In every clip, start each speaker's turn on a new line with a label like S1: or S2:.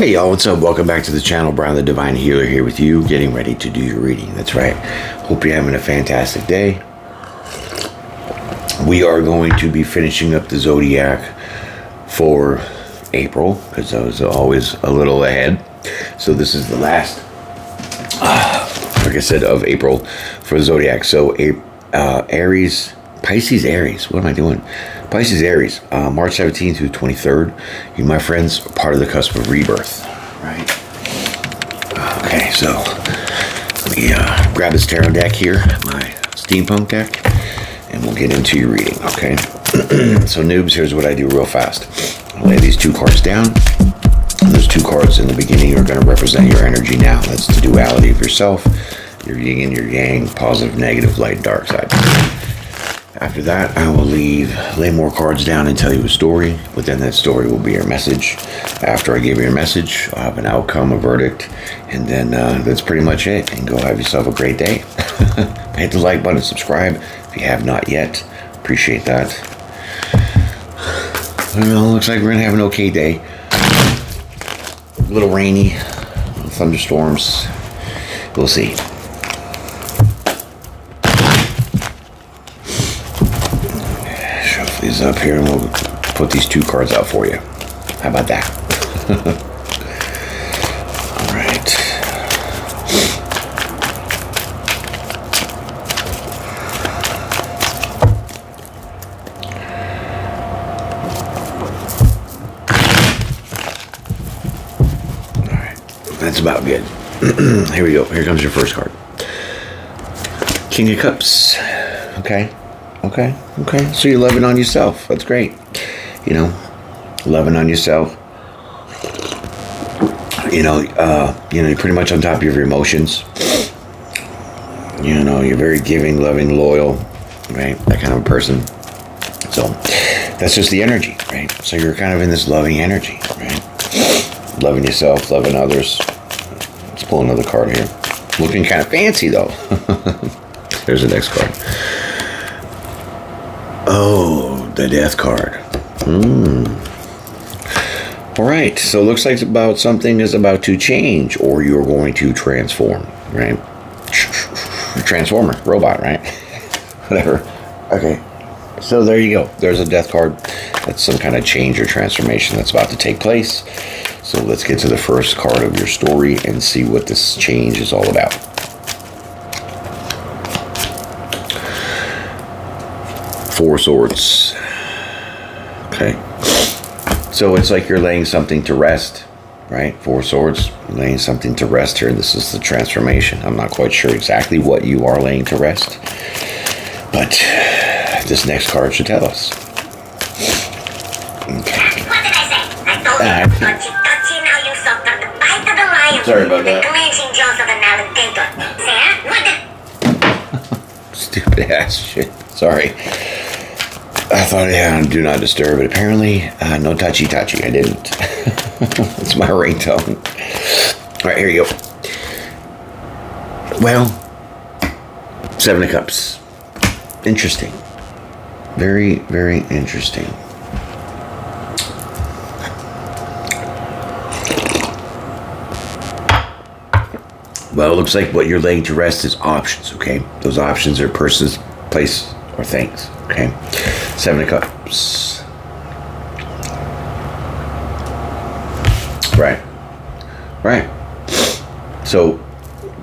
S1: Hey y'all, what's up? Welcome back to the channel. Brian the Divine Healer here with you, getting ready to do your reading. That's right. Hope you're having a fantastic day. We are going to be finishing up the zodiac for April, because I was always a little ahead. So this is the last, like I said, of April for the zodiac. So Aries, Pisces, Aries. What am I doing? Pisces, Aries, March 17th through 23rd. You, my friends, are part of the cusp of rebirth, right? Okay, so let me grab this tarot deck here, my steampunk deck, and we'll get into your reading, okay? So, noobs, here's what I do real fast. I'll lay these two cards down. Those two cards in the beginning are going to represent your energy now. That's the duality of yourself, your yin and your yang, positive, negative, light, dark side. After that, I will lay more cards down and tell you a story. Within that story will be your message. After I give you your message, I'll have an outcome, a verdict, and then that's pretty much it. And go have yourself a great day. Hit the like button, subscribe if you have not yet. Appreciate that. Well, looks like we're going to have an okay day. A little rainy, thunderstorms. We'll see. These up here and we'll put these two cards out for you. How about that? All right. All right. That's about good. Here we go. Here comes your first card. King of Cups. Okay. Okay. So you're loving on yourself. That's great. You know, loving on yourself. You're pretty much on top of your emotions. You know, you're very giving, loving, loyal, right? That kind of a person. So that's just the energy, right? So you're kind of in this loving energy, right? Loving yourself, loving others. Let's pull another card here. Looking kind of fancy though. There's the next card. Oh, the death card. All right, so it looks like about something is about to change, or you're going to transform, right? Transformer, robot, right? Whatever. Okay, so there you go. There's a death card. That's some kind of change or transformation that's about to take place. So let's get to the first card of your story and see what this change is all about. Four Swords. Okay. So it's like you're laying something to rest, right? Four Swords, laying something to rest here. This is the transformation. I'm not quite sure exactly what you are laying to rest, but this next card should tell us. Okay.
S2: What did I say? I told you, touchy, now you suffer the bite of the lion.
S1: Sorry about that.
S2: The clenching jaws of an alligator. See? What the?
S1: Stupid ass shit. Sorry. I thought I had do not disturb, but apparently no touchy. I didn't. It's my ringtone. All right, here you go. Well, Seven of Cups. Interesting. Very, very interesting. Well, it looks like what you're laying to rest is options, okay? Those options are persons, place, or things, okay? Seven of Cups. Right. So,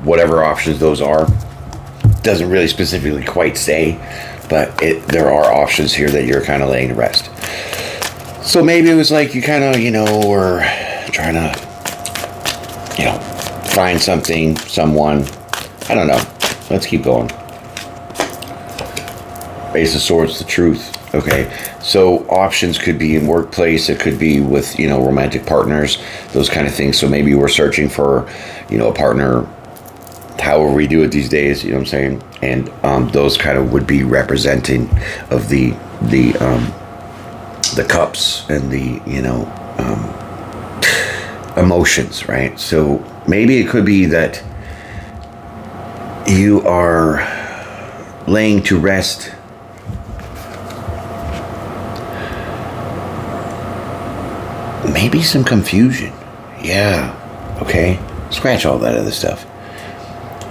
S1: whatever options those are, doesn't really specifically quite say, but there are options here that you're kind of laying to rest. So maybe it was like you kind of, were trying to, find something, someone. I don't know. Let's keep going. Ace of Swords, the truth. Okay, so options could be in workplace. It could be with, romantic partners, those kind of things. So maybe we're searching for, a partner, however we do it these days, you know what I'm saying? And those kind of would be representing of the cups and the, emotions, right? So maybe it could be that you are laying to rest maybe some confusion, Yeah. Okay. Scratch all that other stuff.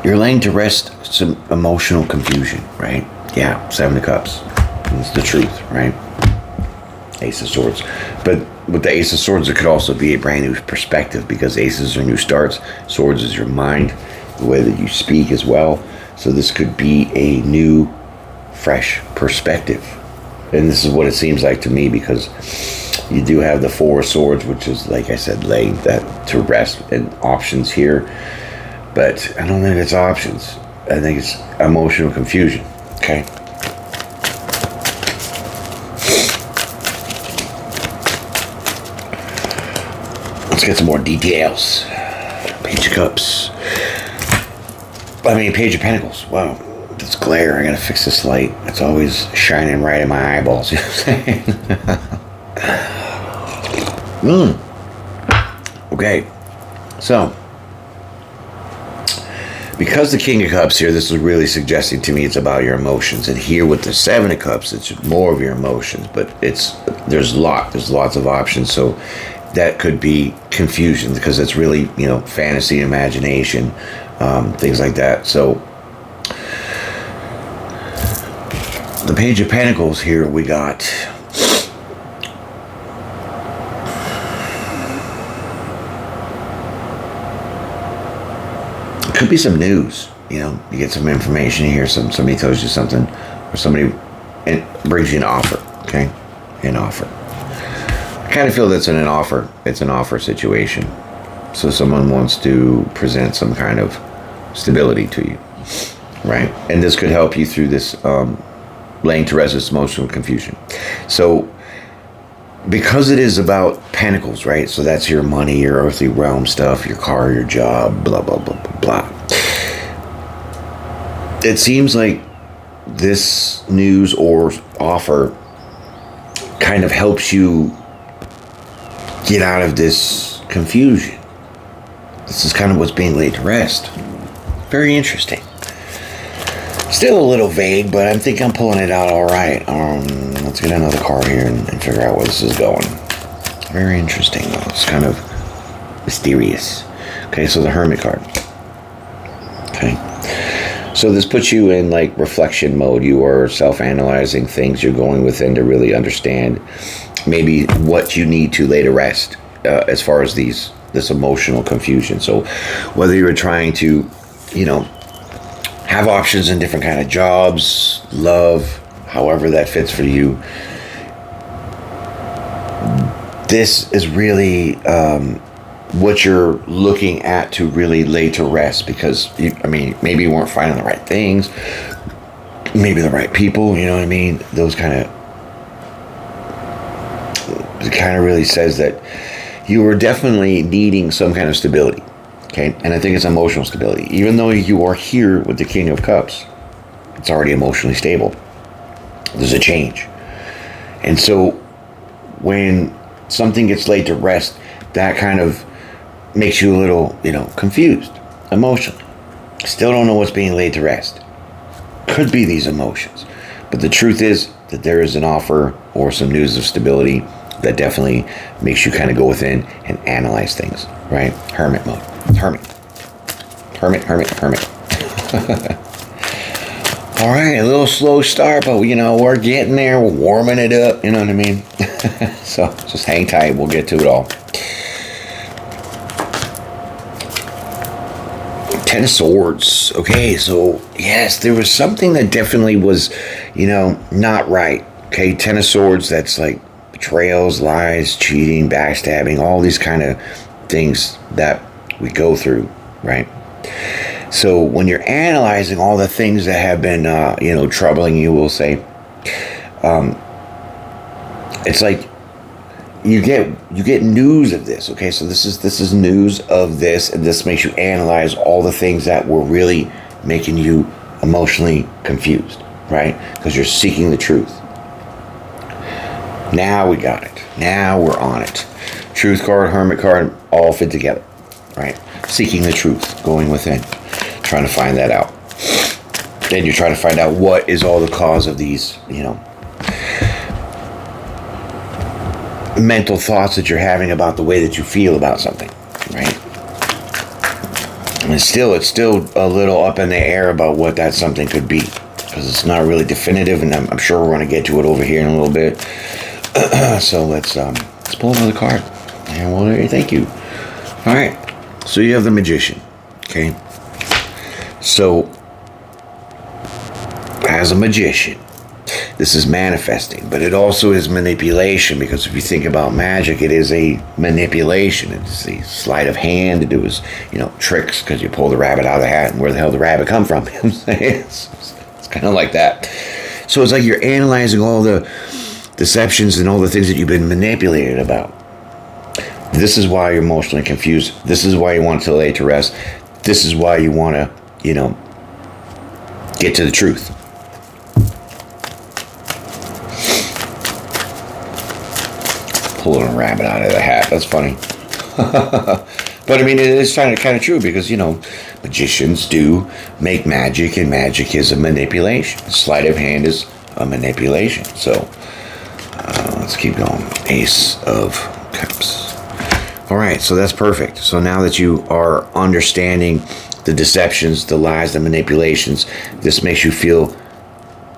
S1: You're laying to rest some emotional confusion, right? Yeah. 7 of Cups. It's the truth, right? Ace of Swords. But with the Ace of Swords, it could also be a brand new perspective, because aces are new starts. Swords is your mind, the way that you speak as well. So this could be a new, fresh perspective. And this is what it seems like to me, because you do have the 4 of Swords, which is, like I said, laying that to rest, and options here. But I don't think it's options. I think it's emotional confusion. Okay. Let's get some more details. Page of Cups. Page of Pentacles. Wow. This glare. I gotta fix this light. It's always shining right in my eyeballs. You know what I'm saying? Okay. So, because the King of Cups here, this is really suggesting to me it's about your emotions. And here with the 7 of Cups, it's more of your emotions. But there's lots of options. So that could be confusion, because it's really, fantasy, imagination, things like that. So the Page of Pentacles here, we got it could be some news. You get some information here, somebody tells you something, or somebody brings you an offer. Okay, an offer. I kind of feel that's an offer. It's an offer situation. So someone wants to present some kind of stability to you, right? And this could help you through this laying to rest this emotional confusion. So because it is about Pentacles, right? So that's your money, your earthly realm stuff, your car, your job, blah, blah, blah, blah, blah. It seems like this news or offer kind of helps you get out of this confusion. This is kind of what's being laid to rest. Very interesting. Still a little vague, but I think I'm pulling it out all right. Let's get another card here and figure out where this is going. Very interesting, though. It's kind of mysterious. Okay, so the Hermit card. Okay. So this puts you in like reflection mode. You are self-analyzing things. You're going within to really understand maybe what you need to lay to rest as far as this emotional confusion. So whether you're trying to, have options in different kind of jobs, love, however that fits for you, this is really what you're looking at to really lay to rest, because maybe you weren't finding the right things, maybe the right people, you know what I mean? Those it kind of really says that you were definitely needing some kind of stability. Okay, and I think it's emotional stability. Even though you are here with the King of Cups, it's already emotionally stable. There's a change. And so when something gets laid to rest, that kind of makes you a little, confused emotionally. Still don't know what's being laid to rest. Could be these emotions. But the truth is that there is an offer or some news of stability that definitely makes you kind of go within and analyze things, right? Hermit mode. Hermit. All right, a little slow start, but we're getting there. We're warming it up, you know what I mean? So just hang tight. We'll get to it all. 10 of Swords. Okay, so yes, there was something that definitely was, not right. Okay, 10 of Swords, that's like betrayals, lies, cheating, backstabbing, all these kind of things that we go through, right? So when you're analyzing all the things that have been, troubling you, we'll say, it's like you get news of this. Okay, so this is news of this, and this makes you analyze all the things that were really making you emotionally confused, right? Because you're seeking the truth. Now we got it. Now we're on it. Truth card, Hermit card, all fit together, right? Seeking the truth, going within, trying to find that out. Then you're trying to find out what is all the cause of these, mental thoughts that you're having about the way that you feel about something. right? And it's still a little up in the air about what that something could be, because it's not really definitive, and I'm sure we're going to get to it over here in a little bit. So let's pull another card, and well, thank you. All right, so you have the Magician. Okay, so as a magician, this is manifesting, but it also is manipulation, because if you think about magic, it is a manipulation. It's a sleight of hand. It was, tricks, because you pull the rabbit out of the hat, and where the hell did the rabbit come from? It's kind of like that. So it's like you're analyzing all the deceptions and all the things that you've been manipulated about. This is why you're emotionally confused. This is why you want to lay to rest. This is why you want to, get to the truth. Pulling a rabbit out of the hat. That's funny. But I mean, it is kind of true, because, magicians do make magic, and magic is a manipulation. Sleight of hand is a manipulation. So let's keep going. Ace of Cups. All right, so that's perfect. So now that you are understanding the deceptions, the lies, the manipulations, this makes you feel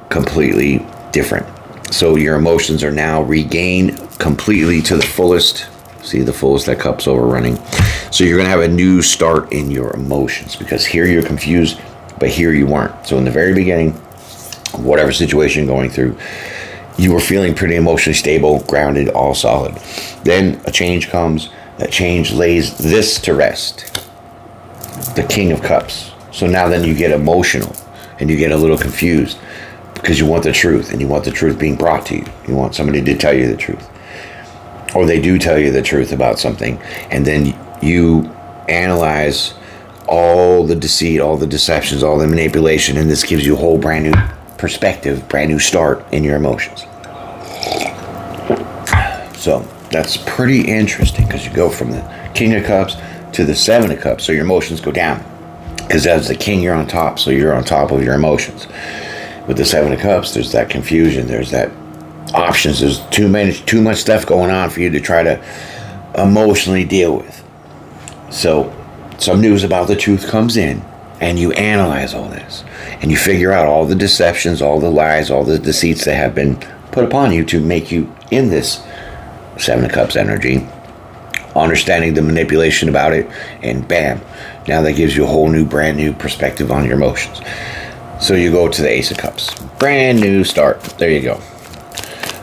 S1: completely different. So your emotions are now regained completely to the fullest. See, the fullest, that cup's overrunning. So you're going to have a new start in your emotions, because here you're confused, but here you weren't. So in the very beginning, whatever situation you're going through, you were feeling pretty emotionally stable, grounded, all solid. Then a change comes. That change lays this to rest. The King of Cups. So now then you get emotional, and you get a little confused, because you want the truth, and you want the truth being brought to you. You want somebody to tell you the truth. Or they do tell you the truth about something, and then you analyze all the deceit, all the deceptions, all the manipulation, and this gives you a whole brand new perspective, brand new start in your emotions. So that's pretty interesting, because you go from the King of Cups to the Seven of Cups, so your emotions go down. Because as the King, you're on top, so you're on top of your emotions. With the Seven of Cups, there's that confusion, there's that options, there's too much stuff going on for you to try to emotionally deal with. So some news about the truth comes in, and you analyze all this, and you figure out all the deceptions, all the lies, all the deceits that have been put upon you to make you in this Seven of Cups energy, understanding the manipulation about it, and bam, now that gives you a whole new, brand new perspective on your emotions. So you go to the Ace of Cups. Brand new start. There you go.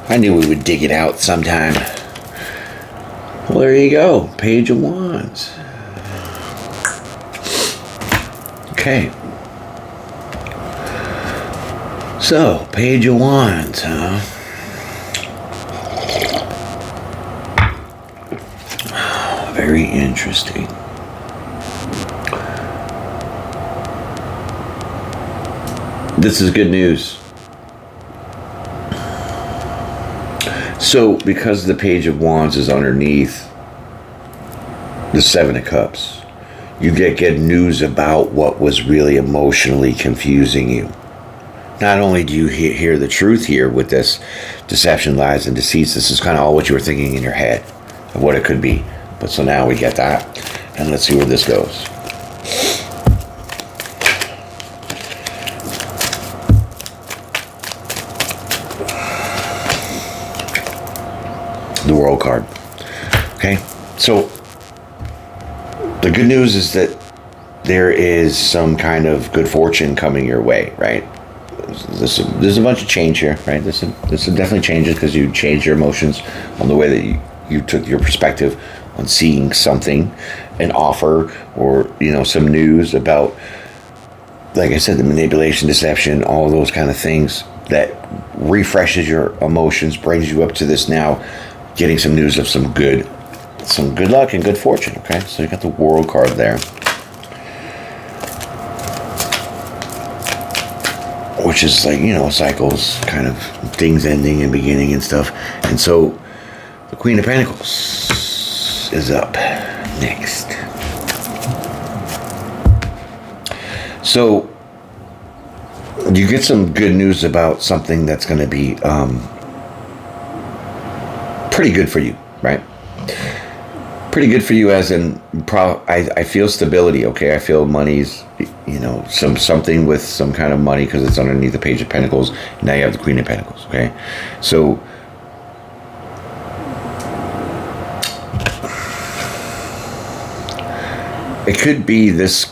S1: I knew we would dig it out sometime. Well, there you go. Page of Wands. Okay. So, Page of Wands, huh? Very interesting. This is good news. So, because the Page of Wands is underneath the Seven of Cups, you get good news about what was really emotionally confusing you. Not only do you hear the truth here with this deception, lies, and deceits, this is kind of all what you were thinking in your head of what it could be. But so now we get that, and let's see where this goes. The World card. Okay, so the good news is that there is some kind of good fortune coming your way, right? There's a bunch of change here, right? This definitely changes, because you changed your emotions on the way that you took your perspective on seeing something, an offer, or some news about, like I said, the manipulation, deception, all those kind of things that refreshes your emotions, brings you up to this now, getting some news of some good luck and good fortune. Okay, so you got the World card there, which is like, cycles, kind of things ending and beginning and stuff. And so the Queen of Pentacles is up next. So you get some good news about something that's going to be pretty good for you, right? pretty good for you, as in, I feel stability, okay? I feel money's, something with some kind of money, because it's underneath the Page of Pentacles. Now you have the Queen of Pentacles, okay? So, it could be this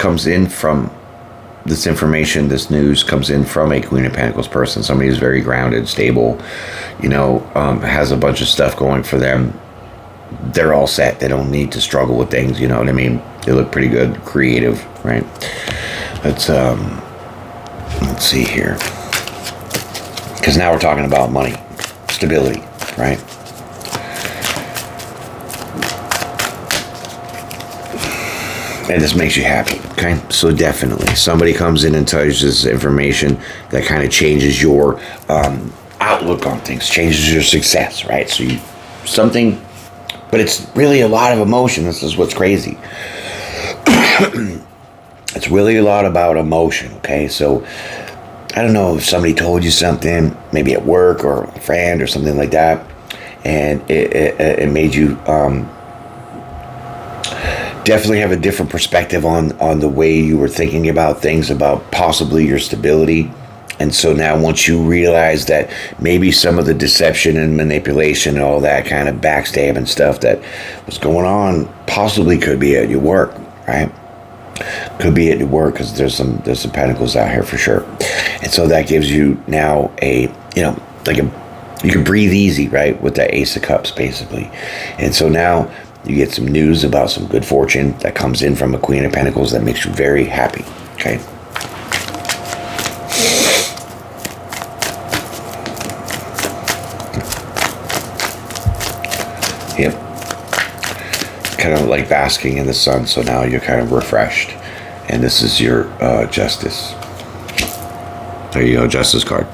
S1: information, this news comes in from a Queen of Pentacles person, somebody who's very grounded, stable, has a bunch of stuff going for them. They're all set. They don't need to struggle with things, you know what I mean? They look pretty good, creative, right? Let's see here. Because now we're talking about money, stability, right? And this makes you happy, okay? So definitely, somebody comes in and tells you this information that kind of changes your outlook on things, changes your success, right? So but it's really a lot of emotion. This is what's crazy. It's really a lot about emotion, okay? So I don't know if somebody told you something, maybe at work or a friend or something like that, and it made you definitely have a different perspective on the way you were thinking about things, about possibly your stability. And so now, once you realize that maybe some of the deception and manipulation and all that kind of backstab and stuff that was going on possibly could be at your work, right? Could be at your work, because there's some pentacles out here for sure. And so that gives you now you can breathe easy, right? With that Ace of Cups, basically. And so now you get some news about some good fortune that comes in from a Queen of Pentacles that makes you very happy, okay? Yep. Kind of like basking in the sun, so now you're kind of refreshed. And this is your Justice. There you go, Justice card.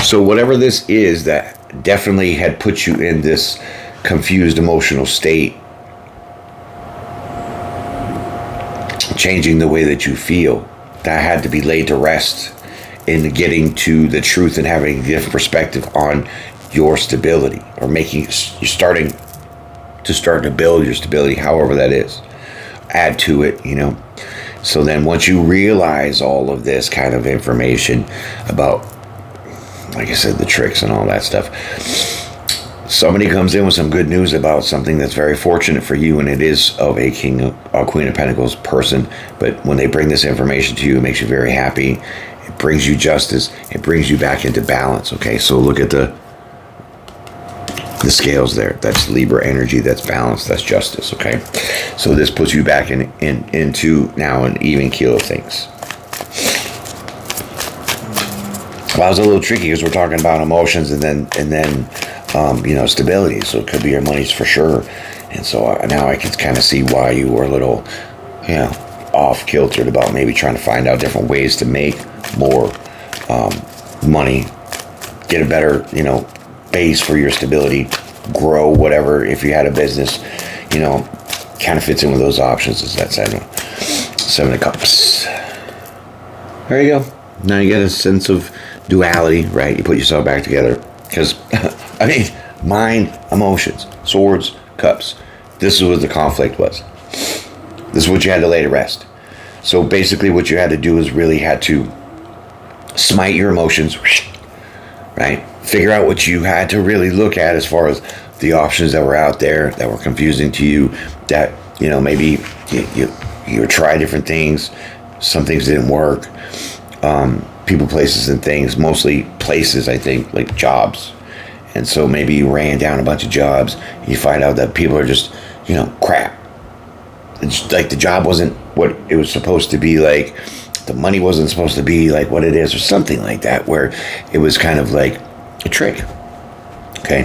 S1: So whatever this is that definitely had put you in this confused emotional state, changing the way that you feel, that had to be laid to rest in getting to the truth and having a different perspective on your stability, or starting to build your stability, however that is. Add to it, So then once you realize all of this kind of information about, like I said, the tricks and all that stuff, somebody comes in with some good news about something that's very fortunate for you, and it is of a Queen of Pentacles person. But when they bring this information to you, it makes you very happy. It brings you justice. It brings you back into balance, okay? So look at the scales there. That's Libra energy. That's balance. That's justice, okay? So this puts you back into now an even keel of things. Well, it was a little tricky because we're talking about emotions and then stability. So it could be your money's for sure. And so now I can kind of see why you were a little, off kiltered about maybe trying to find out different ways to make more money, get a better, base for your stability, grow whatever. If you had a business, kind of fits in with those options. Is that Seven of Cups. There you go. Now you get a sense of duality, right? You put yourself back together. Because, mind, emotions, swords, cups. This is what the conflict was. This is what you had to lay to rest. So basically what you had to do is really had to smite your emotions, right? Figure out what you had to really look at as far as the options that were out there that were confusing to you, that, maybe you tried different things. Some things didn't work. People, places, and things, mostly places, I think, like jobs. And so maybe you ran down a bunch of jobs, and you find out that people are just, crap. It's like the job wasn't what it was supposed to be like. The money wasn't supposed to be like what it is, or something like that, where it was kind of like a trick. Okay?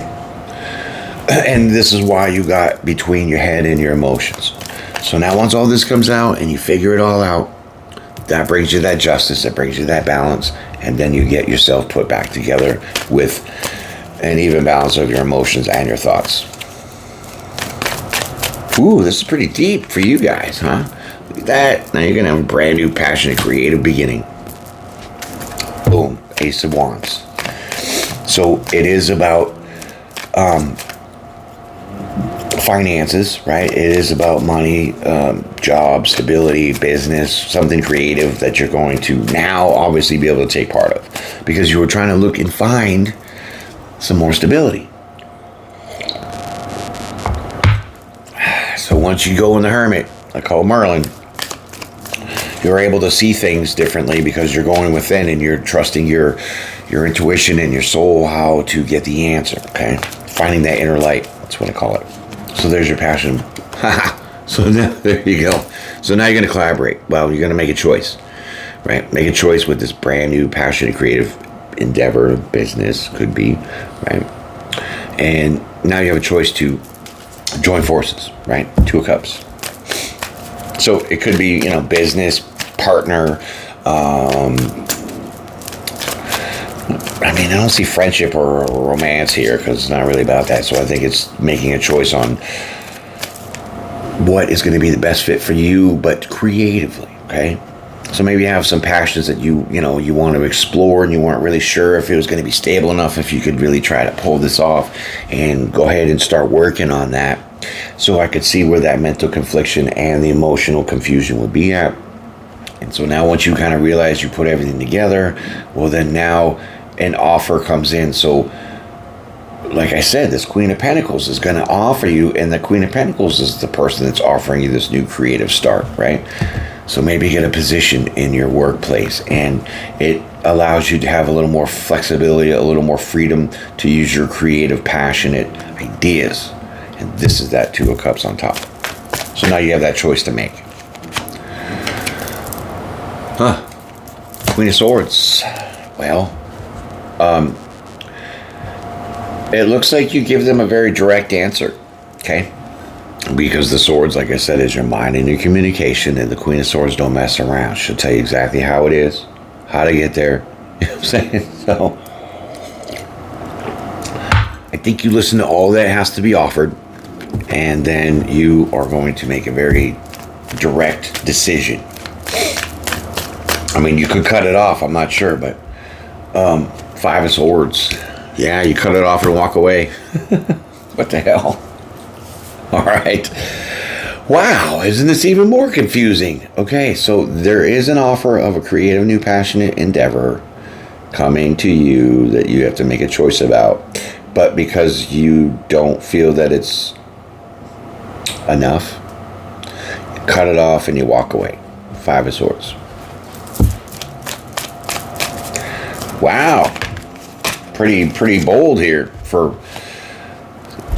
S1: And this is why you got between your head and your emotions. So now once all this comes out and you figure it all out, that brings you that justice, that brings you that balance, and then you get yourself put back together with an even balance of your emotions and your thoughts. Ooh, this is pretty deep for you guys, huh? Look at that. Now you're going to have a brand new, passionate, creative beginning. Boom. Ace of Wands. So it is about finances, right? It is about money, job, stability, business, something creative that you're going to now obviously be able to take part of, because you were trying to look and find some more stability. So once you go in the Hermit, I call Merlin, you're able to see things differently because you're going within and you're trusting your intuition and your soul how to get the answer, okay? Finding that inner light, that's what I call it. So there's your passion. So now, there you go. So now you're going to collaborate. Well, you're going to make a choice, right? Make a choice with this brand new, passionate, creative endeavor, business, could be, right? And now you have a choice to join forces, right? Two of Cups. So it could be, business, partner. I don't see friendship or romance here because it's not really about that. So I think it's making a choice on what is going to be the best fit for you, but creatively, okay? So maybe you have some passions that you want to explore and you weren't really sure if it was going to be stable enough, if you could really try to pull this off, and go ahead and start working on that. So I could see where that mental confliction and the emotional confusion would be at. And so now once you kind of realize you put everything together, well then now an offer comes in. So like I said, this Queen of Pentacles is going to offer you, and the Queen of Pentacles is the person that's offering you this new creative start, right? So maybe you get a position in your workplace and it allows you to have a little more flexibility, a little more freedom to use your creative, passionate ideas. And this is that Two of Cups on top. So now you have that choice to make. Queen of Swords. Well, it looks like you give them a very direct answer, okay? Because the Swords, like I said, is your mind and your communication, and the Queen of Swords don't mess around. She'll tell you exactly how it is, how to get there. You know what I'm saying? So I think you listen to all that has to be offered, and then you are going to make a very direct decision. I mean, you could cut it off, I'm not sure, but Five of Swords. Yeah, you cut it off and walk away. What the hell? All right. Wow, isn't this even more confusing? Okay, so there is an offer of a creative, new, passionate endeavor coming to you that you have to make a choice about. But because you don't feel that it's enough, you cut it off and you walk away. Five of Swords. Wow. Pretty bold here for...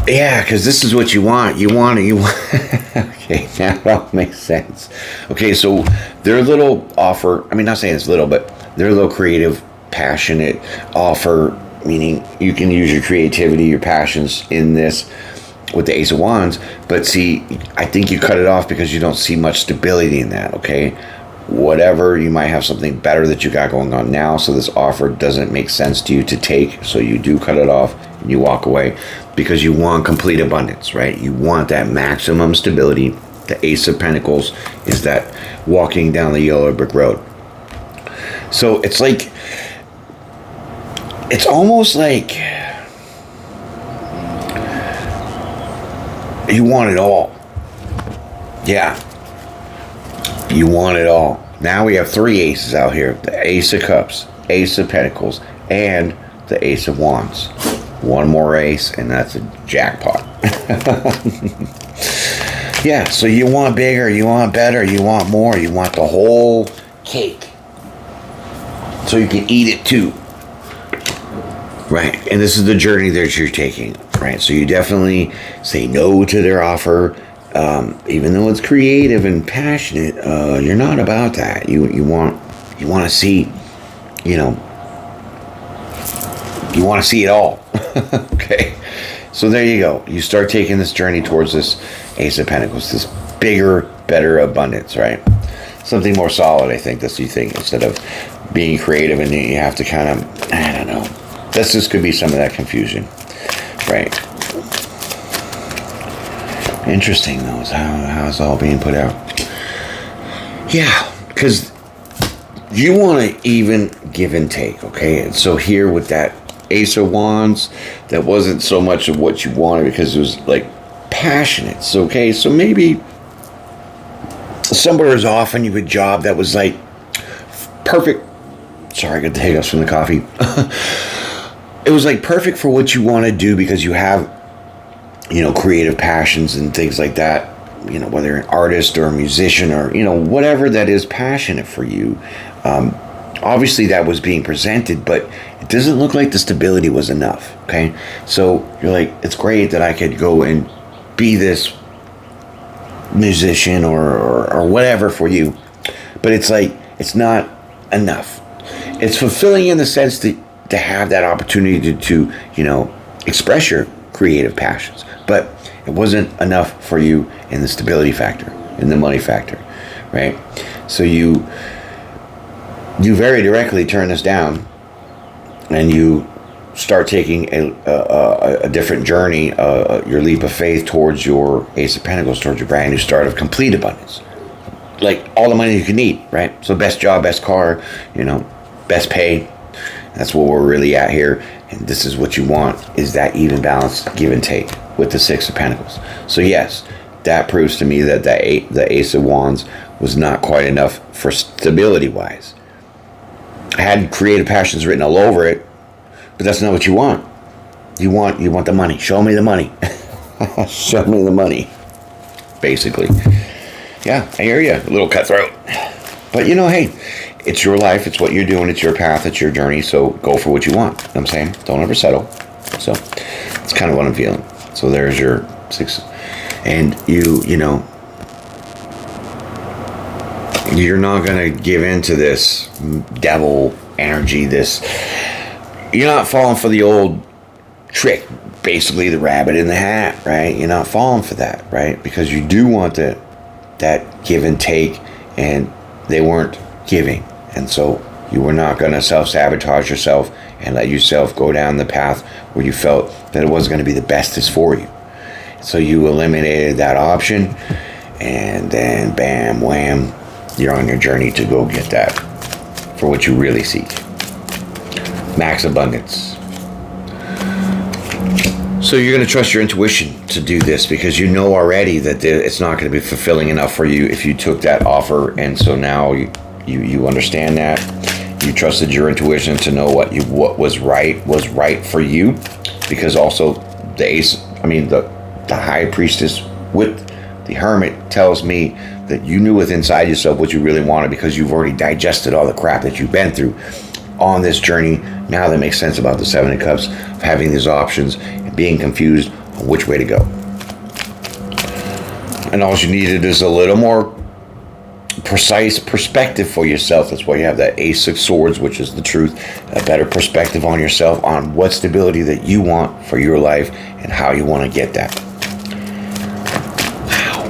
S1: Yeah, because this is what you want. You want. Okay, now it all makes sense. Okay, so their little offer, not saying it's little, but their little creative, passionate offer, meaning you can use your creativity, your passions in this with the Ace of Wands. But see, I think you cut it off because you don't see much stability in that, okay? Whatever, you might have something better that you got going on now, so this offer doesn't make sense to you to take, so you do cut it off and you walk away because you want complete abundance, right? You want that maximum stability. The Ace of Pentacles is that walking down the yellow brick road. So it's like, it's almost like you want it all. Yeah. You want it all. Now we have three aces out here. The Ace of Cups, Ace of Pentacles, and the Ace of Wands. One more ace, and that's a jackpot. Yeah, so you want bigger, you want better, you want more, you want the whole cake. So you can eat it too. Right, and this is the journey that you're taking. Right, so you definitely say no to their offer. Even though it's creative and passionate, you're not about that. You want to see, you want to see it all. Okay, so there you go. You start taking this journey towards this Ace of Pentacles, this bigger, better abundance, right? Something more solid, I think. That's what you think, instead of being creative and you have to kind of, I don't know. This could be some of that confusion, right? Interesting, though, is how it's all being put out. Yeah, because you want to even give and take, okay? And so here with that Ace of Wands, that wasn't so much of what you wanted because it was like passionate. So, okay, so maybe somewhere is offering you a job that was like perfect. Sorry, I got the hiccups from the coffee. It was like perfect for what you want to do because you have, creative passions and things like that. Whether you're an artist or a musician or, whatever that is passionate for you. Obviously that was being presented, but it doesn't look like the stability was enough. Okay. So you're like, it's great that I could go and be this musician or whatever for you. But it's like, it's not enough. It's fulfilling in the sense that to have that opportunity to express your creative passions. But it wasn't enough for you in the stability factor, in the money factor, right? So you very directly turn this down and you start taking a different journey, your leap of faith towards your Ace of Pentacles, towards your brand new start of complete abundance. Like all the money you can need, right? So best job, best car, best pay. That's what we're really at here. And this is what you want, is that even balance, give and take with the Six of Pentacles. So yes, that proves to me that the Ace of Wands was not quite enough for stability-wise. I had creative passions written all over it, but that's not what you want. You want the money. Show me the money. Show me the money. Basically. Yeah, I hear you. A little cutthroat. But hey, it's your life. It's what you're doing. It's your path. It's your journey. So go for what you want. You know what I'm saying? Don't ever settle. So it's kind of what I'm feeling. So there's your six. And you're not going to give in to this devil energy. You're not falling for the old trick. Basically the rabbit in the hat, right? You're not falling for that, right? Because you do want that give and take, and they weren't giving. And so you were not going to self-sabotage yourself and let yourself go down the path where you felt that it wasn't going to be the bestest for you. So you eliminated that option, and then bam, wham, you're on your journey to go get that for what you really seek. Max abundance. So you're going to trust your intuition to do this because you know already that it's not going to be fulfilling enough for you if you took that offer. And so now you understand that. You trusted your intuition to know what was right for you, because also the High Priestess with the Hermit tells me that you knew within inside yourself what you really wanted because you've already digested all the crap that you've been through on this journey. Now that makes sense about the Seven of Cups, of having these options and being confused on which way to go. And all you needed is a little more precise perspective for yourself. That's why you have that Ace of Swords, which is the truth, a better perspective on yourself, on what stability that you want for your life and how you want to get that. Wow,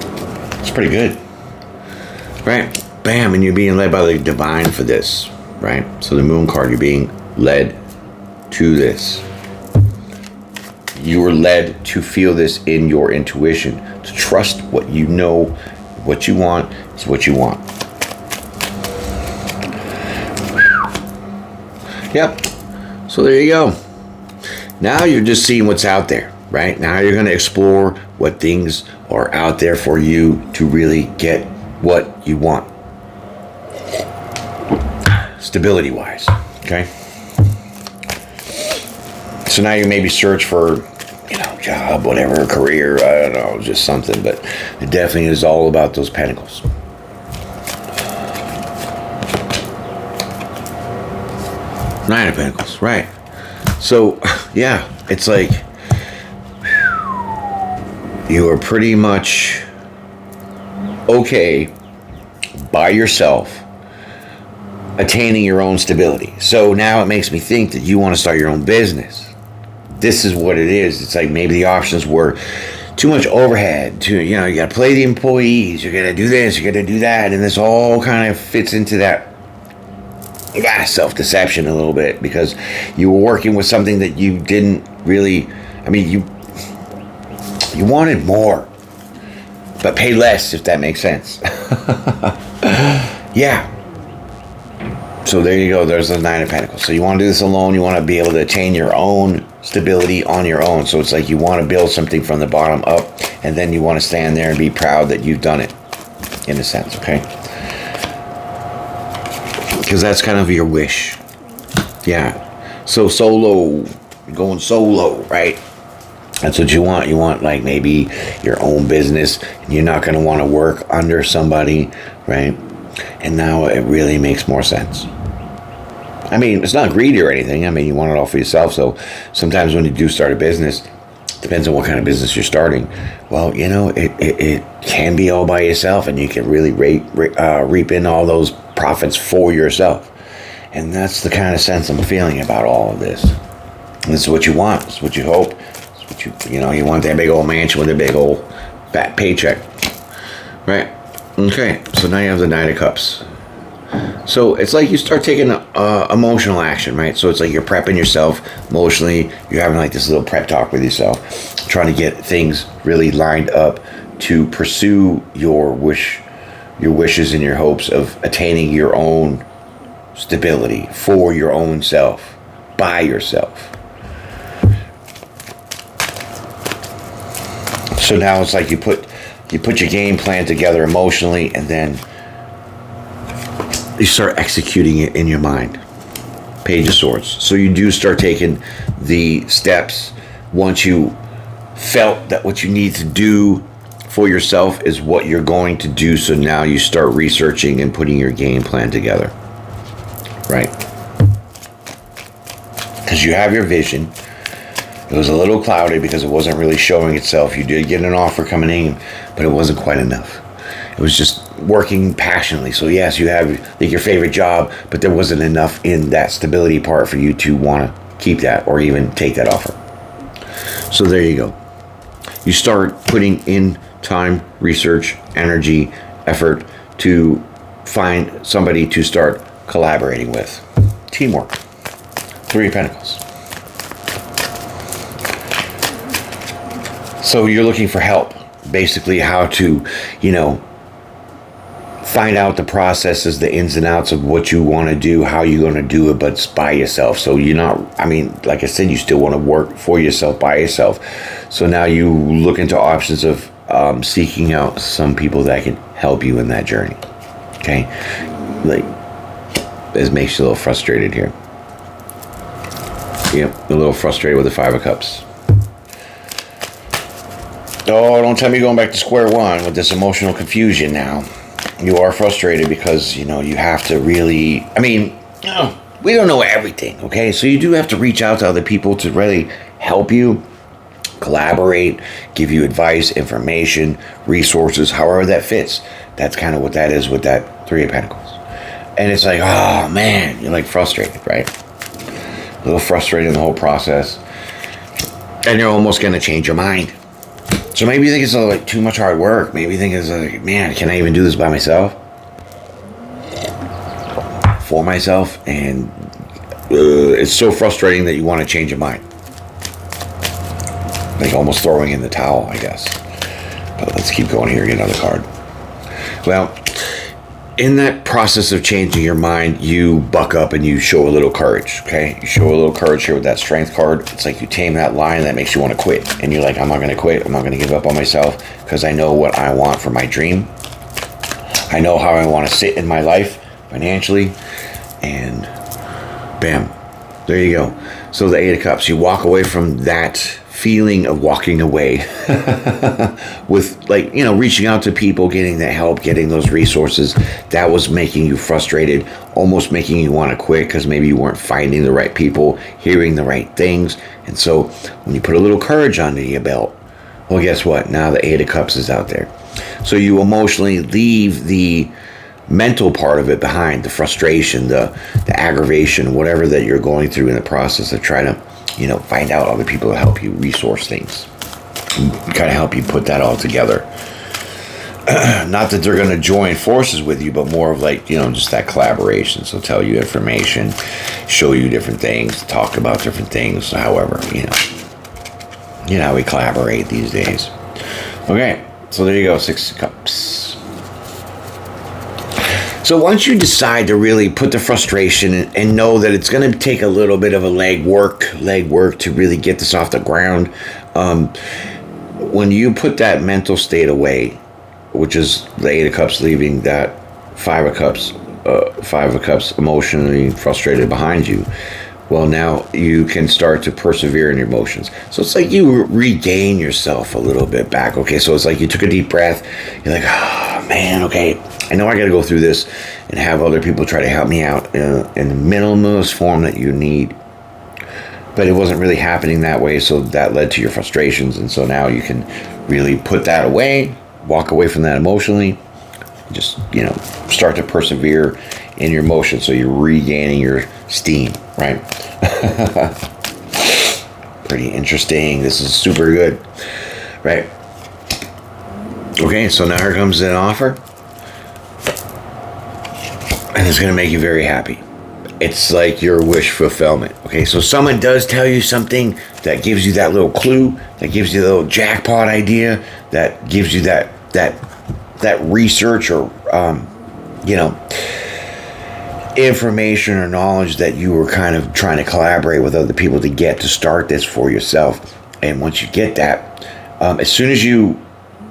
S1: it's pretty good, right? Bam, and you're being led by the divine for this, right? So the Moon card, you're being led to this. You were led to feel this in your intuition, to trust what you know, what you want is what you want. Yep. So there you go. Now you're just seeing what's out there, right? Now you're going to explore what things are out there for you to really get what you want. Stability wise. Okay. So now you maybe search for, job, whatever, career, I don't know, just something, but it definitely is all about those pentacles. Nine of Pentacles, right. So, yeah, it's like you are pretty much okay by yourself attaining your own stability. So now it makes me think that you want to start your own business. This is what it is. It's like maybe the options were too much overhead, you got to play the employees, you got to do this, you got to do that, and this all kind of fits into that self-deception a little bit, because you were working with something that you didn't really, you wanted more, but pay less, if that makes sense. Yeah. So there you go. There's the Nine of Pentacles. So you want to do this alone. You want to be able to attain your own stability on your own. So it's like you want to build something from the bottom up, and then you want to stand there and be proud that you've done it, in a sense, okay? Because that's kind of your wish. Yeah. So solo, going solo, right? That's what you want. You want like maybe your own business. You're not going to want to work under somebody, right? And now it really makes more sense. I mean, it's not greedy or anything. I mean, you want it all for yourself. So sometimes when you do start a business, depends on what kind of business you're starting. Well, you know, it can be all by yourself, and you can really reap in all those profits for yourself. And that's the kind of sense I'm feeling about all of this. And this is what you want. It's what you hope. It's what you want that big old mansion with a big old fat paycheck. Right? Okay. So now you have the Knight of Cups. So it's like you start taking emotional action, right? So it's like you're prepping yourself emotionally. You're having like this little prep talk with yourself, trying to get things really lined up to pursue your wishes and your hopes of attaining your own stability for your own self, by yourself. So now it's like you put your game plan together emotionally, and then you start executing it in your mind. Page of Swords. So you do start taking the steps once you felt that what you need to do for yourself is what you're going to do. So now you start researching and putting your game plan together. Right? Because you have your vision. It was a little cloudy because it wasn't really showing itself. You did get an offer coming in, but it wasn't quite enough. It was just working passionately. So yes, you have like your favorite job, but there wasn't enough in that stability part for you to want to keep that or even take that offer. So there you go. You start putting in time, research, energy, effort to find somebody to start collaborating with. Teamwork. Three of Pentacles. So you're looking for help. Basically how to, find out the processes, the ins and outs of what you want to do, how you're going to do it, but it's by yourself. So you're not, like I said, you still want to work for yourself, by yourself. So now you look into options of seeking out some people that can help you in that journey. Okay? Like, this makes you a little frustrated here. Yep, a little frustrated with the Five of Cups. Oh, don't tell me you're going back to square one with this emotional confusion now. You are frustrated because, you have to really, we don't know everything, okay? So you do have to reach out to other people to really help you, collaborate, give you advice, information, resources, however that fits. That's kind of what that is with that Three of Pentacles. And it's like, oh man, you're like frustrated, right? A little frustrated in the whole process. And you're almost going to change your mind. So maybe you think it's like too much hard work. Maybe you think it's like, man, can I even do this by myself? For myself? And it's so frustrating that you want to change your mind. Like almost throwing in the towel, I guess. But let's keep going here, get another card. Well, in that process of changing your mind, you buck up and you show a little courage, okay? You show a little courage here with that Strength card. It's like you tame that lion that makes you want to quit. And you're like, I'm not going to quit. I'm not going to give up on myself because I know what I want for my dream. I know how I want to sit in my life financially. And bam, there you go. So the Eight of Cups, you walk away from that feeling of walking away with reaching out to people, getting that help, getting those resources that was making you frustrated, almost making you want to quit because maybe you weren't finding the right people, hearing the right things. And so when you put a little courage under your belt, well, guess what? Now the Eight of Cups is out there. So you emotionally leave the mental part of it behind, the frustration, the aggravation, whatever that you're going through in the process of trying to find out other people to help you resource things, kind of help you put that all together. Not that they're going to join forces with you, but more of just that collaboration. So tell you information, show you different things, talk about different things. However, how we collaborate these days. Okay, so there you go, Six of Cups. So once you decide to really put the frustration and know that it's going to take a little bit of a leg work to really get this off the ground, when you put that mental state away, which is the Eight of Cups leaving that Five of Cups emotionally frustrated behind you, well, now you can start to persevere in your emotions. So it's like you regain yourself a little bit back. Okay, so it's like you took a deep breath. You're like, oh, man, okay, I know I got to go through this and have other people try to help me out in the minimalist form that you need. But it wasn't really happening that way, so that led to your frustrations. And so now you can really put that away, walk away from that emotionally, just, start to persevere in your emotions. So you're regaining your steam, right? Pretty interesting. This is super good, right? Okay, so now here comes an offer, and it's going to make you very happy. It's like your wish fulfillment. Okay, so someone does tell you something that gives you that little clue, that gives you the little jackpot idea, that gives you that research or information or knowledge that you were kind of trying to collaborate with other people to get to start this for yourself. And once you get that, as soon as you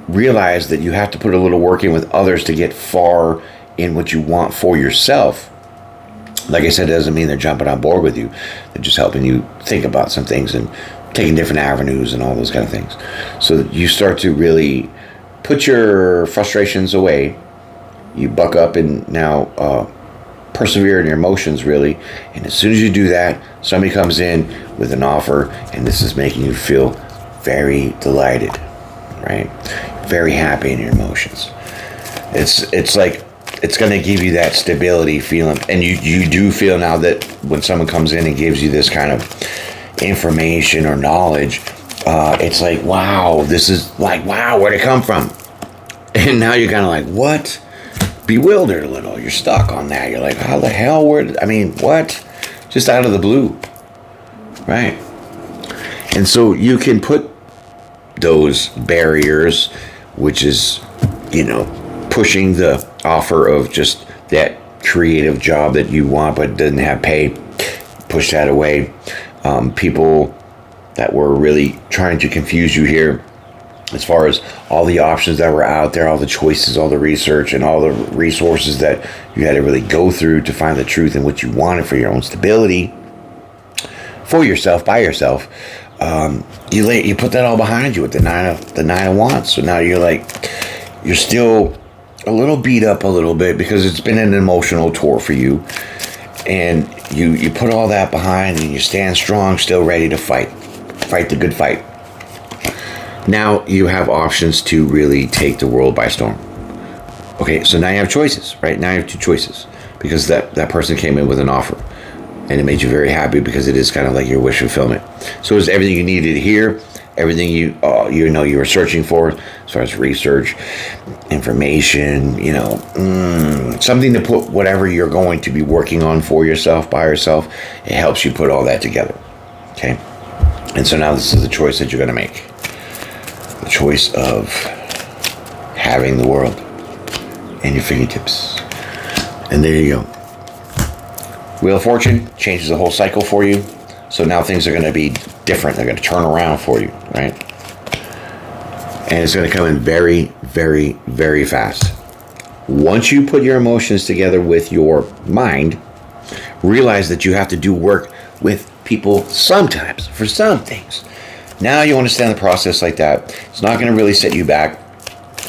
S1: realize that you have to put a little work in with others to get far in what you want for yourself, like I said, it doesn't mean they're jumping on board with you. They're just helping you think about some things and taking different avenues and all those kind of things. So you start to really put your frustrations away. You buck up and now persevere in your emotions, really. And as soon as you do that, somebody comes in with an offer, and this is making you feel very delighted, right? Very happy in your emotions. It's like it's going to give you that stability feeling. And you do feel now that when someone comes in and gives you this kind of information or knowledge, it's like, wow, this is like, wow, where'd it come from? And now you're kind of like, what? Bewildered a little. You're stuck on that. You're like, how the hell? What? Just out of the blue. Right. And so you can put those barriers, which is, pushing the offer of just that creative job that you want but doesn't have pay, push that away. People that were really trying to confuse you here, as far as all the options that were out there, all the choices, all the research, and all the resources that you had to really go through to find the truth in what you wanted for your own stability, for yourself, by yourself. You put that all behind you with the nine of wands. So now you're still a little beat up a little bit because it's been an emotional tour for you, and you put all that behind and you stand strong, still ready to fight the good fight. Now you have options to really take the world by storm. Okay, so now you have choices, right? Now you have two choices because that person came in with an offer, and it made you very happy because it is kind of like your wish fulfillment. So it's everything you needed here, everything you were searching for as far as research, information, something to put whatever you're going to be working on for yourself, by yourself. It helps you put all that together. Okay, and so now this is the choice that you're going to make. The choice of having the world in your fingertips. And there you go. Wheel of Fortune changes the whole cycle for you. So now things are going to be different. They're going to turn around for you, right? And it's going to come in very, very, very fast. Once you put your emotions together with your mind, realize that you have to do work with people sometimes for some things. Now you understand the process like that. It's not going to really set you back.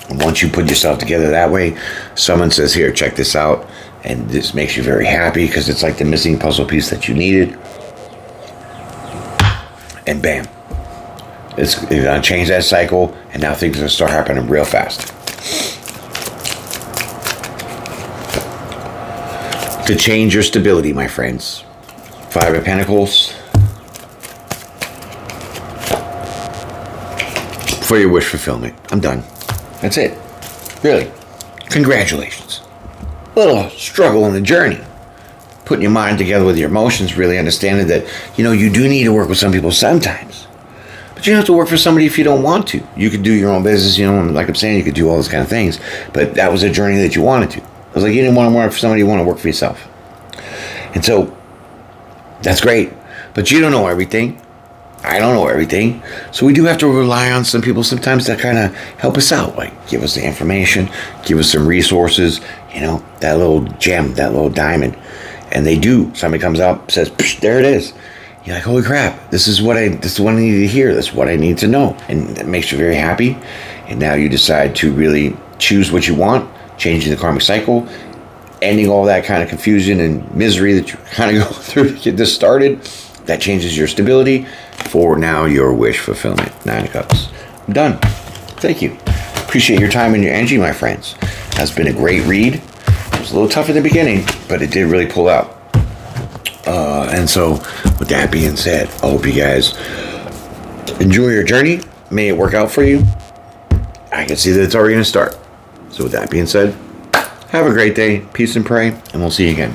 S1: And once you put yourself together that way, someone says, here, check this out. And this makes you very happy because it's like the missing puzzle piece that you needed. And bam. It's going to change that cycle. And now things are going to start happening real fast. To change your stability, my friends. Five of Pentacles. For your wish fulfillment. I'm done. That's it. Really. Congratulations. A little struggle in the journey. Putting your mind together with your emotions, really understanding that, you do need to work with some people sometimes. But you don't have to work for somebody if you don't want to. You could do your own business, like I'm saying, you could do all those kind of things. But that was a journey that you wanted to. was like, you didn't want to work for somebody, you want to work for yourself. And so that's great. But you don't know everything. I don't know everything. So we do have to rely on some people sometimes that kind of help us out. Like give us the information, give us some resources, you know, that little gem, that little diamond. And they do. Somebody comes up, says, there it is. You're like, holy crap, this is what I need to hear. This is what I need to know. And it makes you very happy. And now you decide to really choose what you want, changing the karmic cycle, ending all that kind of confusion and misery that you kind of go through to get this started. That changes your stability for now your wish fulfillment. 9 of Cups. I'm done. Thank you. Appreciate your time and your energy, my friends. That's been a great read. It was a little tough in the beginning, but it did really pull out. And so, with that being said, I hope you guys enjoy your journey. May it work out for you. I can see that it's already going to start. So with that being said, have a great day. Peace and pray, and we'll see you again.